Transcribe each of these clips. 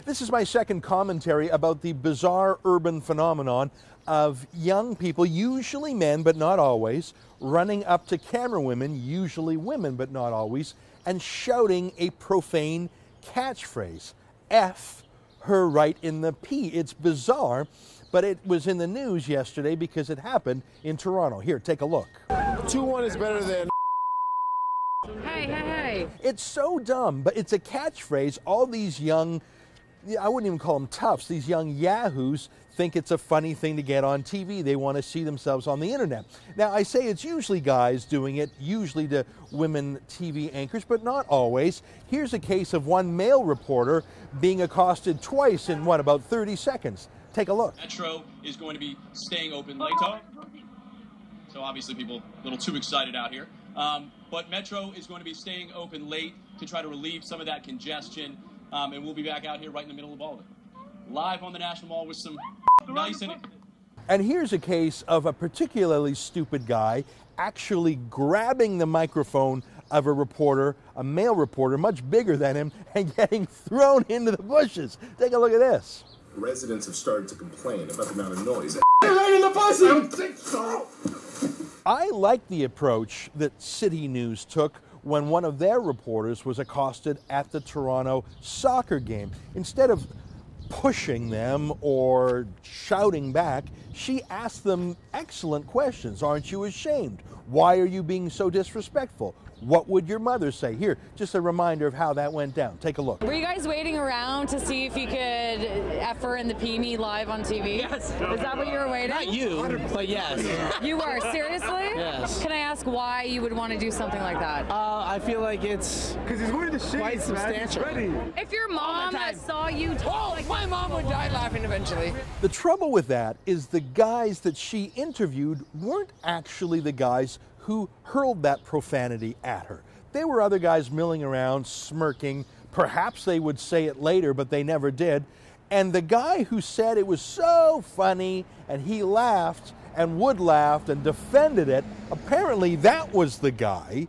This is my second commentary about the bizarre urban phenomenon of young people, usually men but not always, running up to camera women, usually women but not always, and shouting a profane catchphrase. F her right in the P. It's bizarre, but it was in the news yesterday because it happened in Toronto. Here, take a look. 2-1 is better than... Hey. It's so dumb, but it's a catchphrase. All these young, I wouldn't even call them toughs, these young yahoos think it's a funny thing to get on TV. They want to see themselves on the internet. Now, I say it's usually guys doing it, usually to women TV anchors, but not always. Here's a case of one male reporter being accosted twice in, about 30 seconds. Take a look. Metro is going to be staying open later. So obviously people a little too excited out here. But Metro is going to be staying open late to try to relieve some of that congestion. And we'll be back out here right in the middle of all of it. Live on the National Mall with some nice... And here's a case of a particularly stupid guy actually grabbing the microphone of a reporter, a male reporter, much bigger than him, and getting thrown into the bushes. Take a look at this. Residents have started to complain about the amount of noise. I like the approach that City News took when one of their reporters was accosted at the Toronto soccer game. Instead of pushing them or shouting back, she asked them excellent questions. Aren't you ashamed? Why are you being so disrespectful? What would your mother say? Here, just a reminder of how that went down. Take a look. Were you guys waiting around to see if you could F her in the P me live on TV? Yes. Is that what you were waiting? Not you, but yes. You were? Seriously? Yes. Can I ask why you would want to do something like that? I feel like it's because he's wearing the shades, quite substantial. If your mom saw you talk like my mom would die laughing eventually. The trouble with that is the guys that she interviewed weren't actually the guys who hurled that profanity at her. They were other guys milling around, smirking. Perhaps they would say it later, but they never did. And the guy who said it was so funny, and he laughed and would laugh and defended it, apparently that was the guy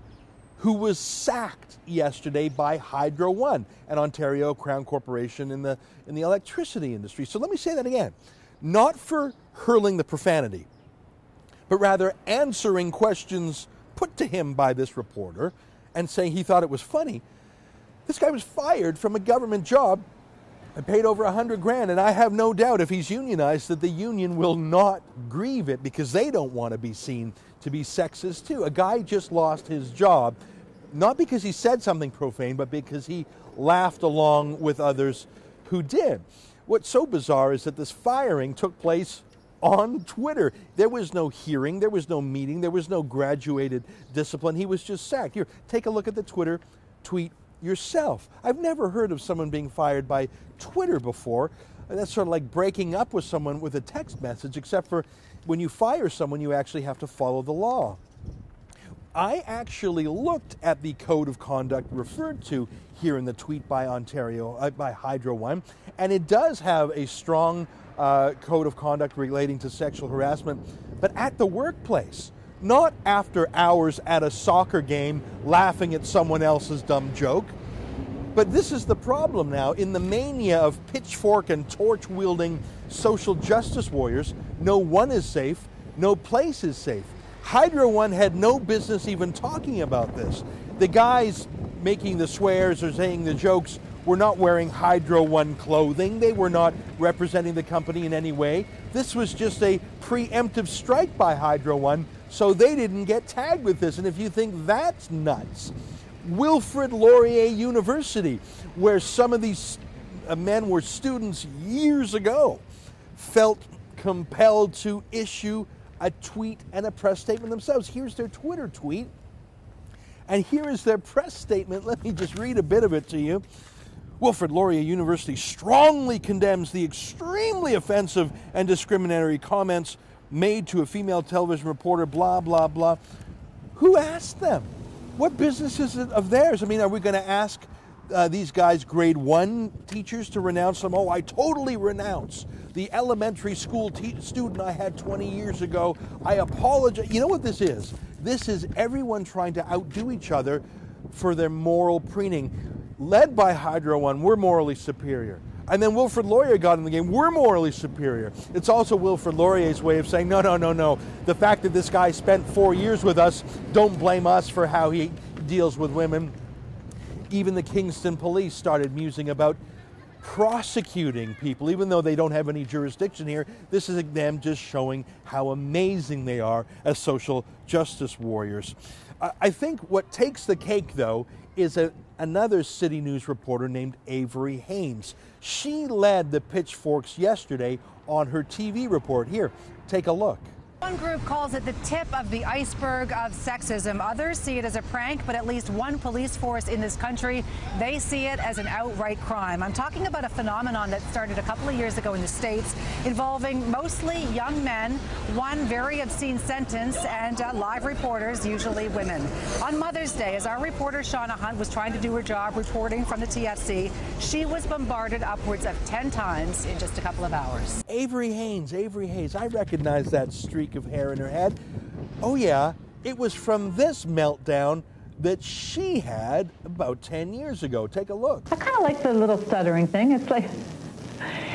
who was sacked yesterday by Hydro One, an Ontario Crown corporation in the electricity industry. So let me say that again. Not for hurling the profanity, but rather answering questions put to him by this reporter and saying he thought it was funny. This guy was fired from a government job and paid over $100,000, and I have no doubt if he's unionized that the union will not grieve it because they don't want to be seen to be sexist too. A guy just lost his job, not because he said something profane, but because he laughed along with others who did. What's so bizarre is that this firing took place on Twitter. There was no hearing, there was no meeting, there was no graduated discipline. He was just sacked. Here, take a look at the Twitter tweet yourself. I've never heard of someone being fired by Twitter before. That's sort of like breaking up with someone with a text message, except for when you fire someone, you actually have to follow the law. I actually looked at the code of conduct referred to here in the tweet by by Hydro One, and it does have a strong code of conduct relating to sexual harassment, but at the workplace, not after hours at a soccer game laughing at someone else's dumb joke. But this is the problem now. In the mania of pitchfork and torch-wielding social justice warriors, no one is safe, no place is safe. Hydro One had no business even talking about this. The guys making the swears or saying the jokes were not wearing Hydro One clothing. They were not representing the company in any way. This was just a preemptive strike by Hydro One, so they didn't get tagged with this. And if you think that's nuts, Wilfrid Laurier University, where some of these men were students years ago, felt compelled to issue a tweet and a press statement themselves. Here's their Twitter tweet, and here is their press statement. Let me just read a bit of it to you. Wilfrid Laurier University strongly condemns the extremely offensive and discriminatory comments made to a female television reporter, blah, blah, blah. Who asked them? What business is it of theirs? I mean, are we going to ask these guys grade 1 teachers to renounce them? Oh, I totally renounce the elementary school student I had 20 years ago. I apologize. You know what this is? This is everyone trying to outdo each other for their moral preening. Led by Hydro One, we're morally superior. And then Wilfrid Laurier got in the game. We're morally superior. It's also Wilfrid Laurier's way of saying, no, no, no, no. The fact that this guy spent 4 years with us, don't blame us for how he deals with women. Even the Kingston police started musing about prosecuting people, even though they don't have any jurisdiction here. This is them just showing how amazing they are as social justice warriors. I think what takes the cake, though, is another City News reporter named Avery Haynes. She led the pitchforks yesterday on her TV report. Here, take a look. One group calls it the tip of the iceberg of sexism. Others see it as a prank, but at least one police force in this country, they see it as an outright crime. I'm talking about a phenomenon that started a couple of years ago in the States, involving mostly young men, one very obscene sentence, and live reporters, usually women. On Mother's Day, as our reporter Shauna Hunt was trying to do her job reporting from the TFC, she was bombarded upwards of 10 times in just a couple of hours. Avery Haynes, I recognize that streak of hair in her head. Oh yeah, it was from this meltdown that she had about 10 years ago. Take a look. I kind of like the little stuttering thing. It's like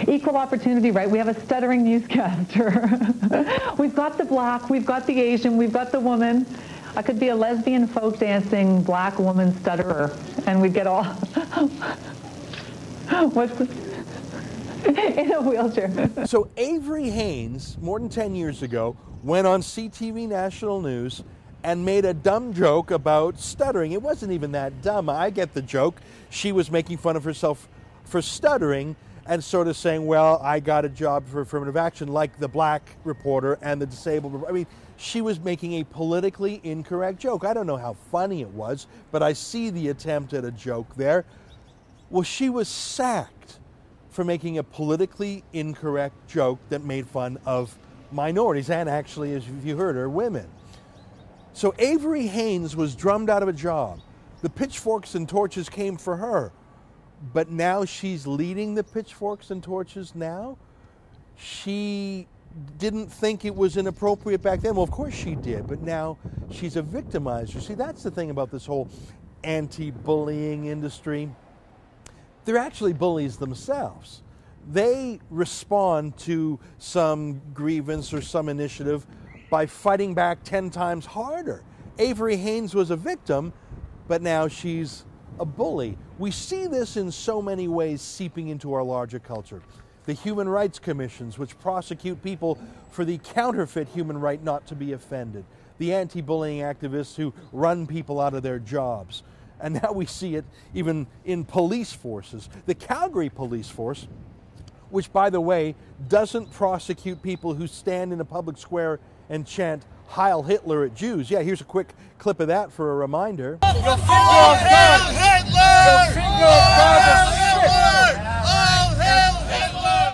equal opportunity, right? We have a stuttering newscaster. We've got the black, we've got the Asian, we've got the woman. I could be a lesbian folk dancing black woman stutterer, and we'd get all what's the in a wheelchair. So Avery Haynes, more than 10 years ago, went on CTV National News and made a dumb joke about stuttering. It wasn't even that dumb. I get the joke. She was making fun of herself for stuttering and sort of saying, well, I got a job for affirmative action like the black reporter and the disabled reporter. I mean, she was making a politically incorrect joke. I don't know how funny it was, but I see the attempt at a joke there. Well, she was sacked for making a politically incorrect joke that made fun of minorities and actually, as you heard, are women. So Avery Haynes was drummed out of a job. The pitchforks and torches came for her. But now she's leading the pitchforks and torches now? She didn't think it was inappropriate back then. Well, of course she did, but now she's a victimizer. See, that's the thing about this whole anti-bullying industry. They're actually bullies themselves. They respond to some grievance or some initiative by fighting back 10 times harder. Avery Haynes was a victim, but now she's a bully. We see this in so many ways seeping into our larger culture. The human rights commissions, which prosecute people for the counterfeit human right not to be offended. The anti-bullying activists who run people out of their jobs. And now we see it even in police forces. The Calgary police force, which, by the way, doesn't prosecute people who stand in a public square and chant Heil Hitler at Jews. Yeah, here's a quick clip of that for a reminder. Heil Hitler!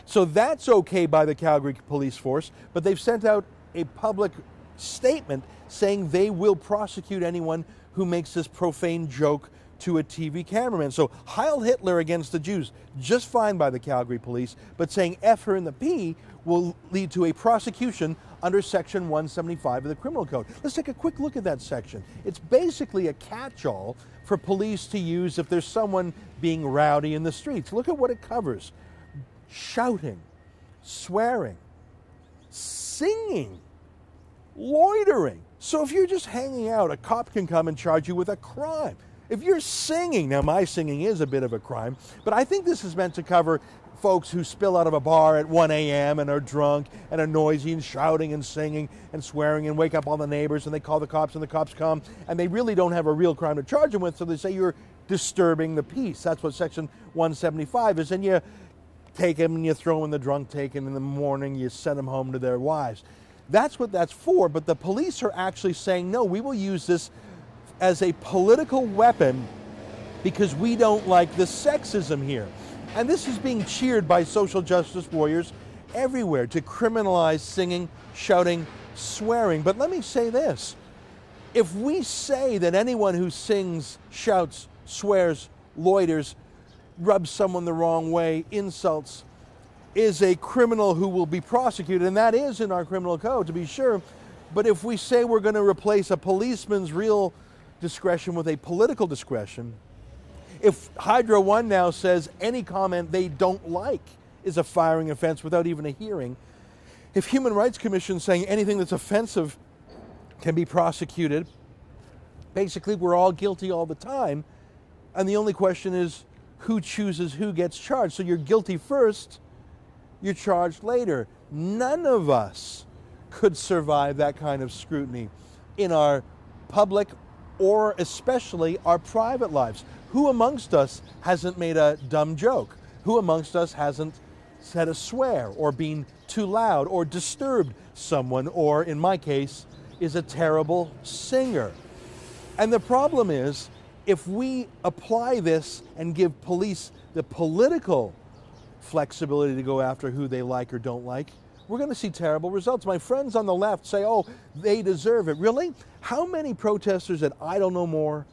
So that's okay by the Calgary police force, but they've sent out a public statement saying they will prosecute anyone who makes this profane joke to a TV cameraman. So Heil Hitler against the Jews, just fine by the Calgary police, but saying F her in the P will lead to a prosecution under Section 175 of the Criminal Code. Let's take a quick look at that section. It's basically a catch-all for police to use if there's someone being rowdy in the streets. Look at what it covers. Shouting, swearing, singing, loitering. So if you're just hanging out, a cop can come and charge you with a crime. If you're singing, now my singing is a bit of a crime, but I think this is meant to cover folks who spill out of a bar at 1 a.m. and are drunk and are noisy and shouting and singing and swearing and wake up all the neighbors and they call the cops and the cops come and they really don't have a real crime to charge them with, so they say you're disturbing the peace. That's what Section 175 is. And you take them and you throw them in the drunk tank, and in the morning you send them home to their wives. That's what that's for, but the police are actually saying, no, we will use this as a political weapon because we don't like the sexism here. And this is being cheered by social justice warriors everywhere to criminalize singing, shouting, swearing. But let me say this. If we say that anyone who sings, shouts, swears, loiters, rubs someone the wrong way, insults, is a criminal who will be prosecuted, and that is in our criminal code, to be sure. But if we say we're going to replace a policeman's real discretion with a political discretion, If Hydro One now says any comment they don't like is a firing offense without even a hearing, if Human Rights Commission saying anything that's offensive can be prosecuted, basically we're all guilty all the time, and the only question is who chooses who gets charged. So you're guilty first, you're charged later. None of us could survive that kind of scrutiny in our public or especially our private lives. Who amongst us hasn't made a dumb joke? Who amongst us hasn't said a swear or been too loud or disturbed someone, or in my case, is a terrible singer? And the problem is, if we apply this and give police the political flexibility to go after who they like or don't like, we're going to see terrible results. My friends on the left say, oh, they deserve it. Really? How many protesters at Idle No More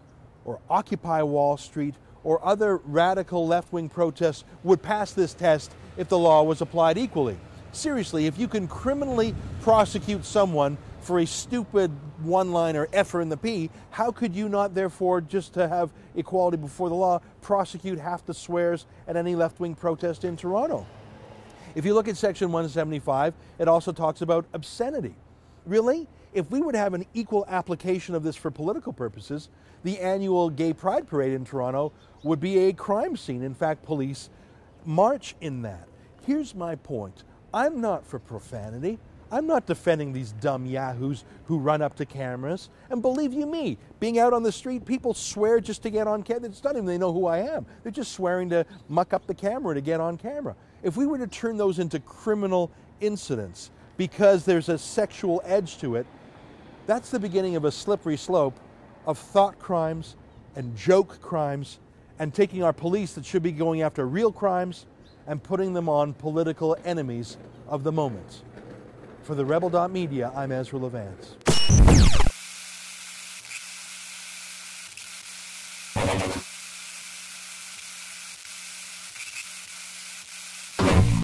or Occupy Wall Street or other radical left-wing protests would pass this test if the law was applied equally? Seriously, if you can criminally prosecute someone for a stupid one-liner F-er in the P, how could you not, therefore, just to have equality before the law, prosecute half the swears at any left-wing protest in Toronto? If you look at Section 175, it also talks about obscenity. Really? If we would have an equal application of this for political purposes, the annual Gay Pride Parade in Toronto would be a crime scene. In fact, police march in that. Here's my point. I'm not for profanity. I'm not defending these dumb yahoos who run up to cameras. And believe you me, being out on the street, people swear just to get on camera. It's not even they know who I am. They're just swearing to muck up the camera to get on camera. If we were to turn those into criminal incidents because there's a sexual edge to it, that's the beginning of a slippery slope of thought crimes and joke crimes, and taking our police that should be going after real crimes and putting them on political enemies of the moment. For TheRebel.media, I'm Ezra Levant.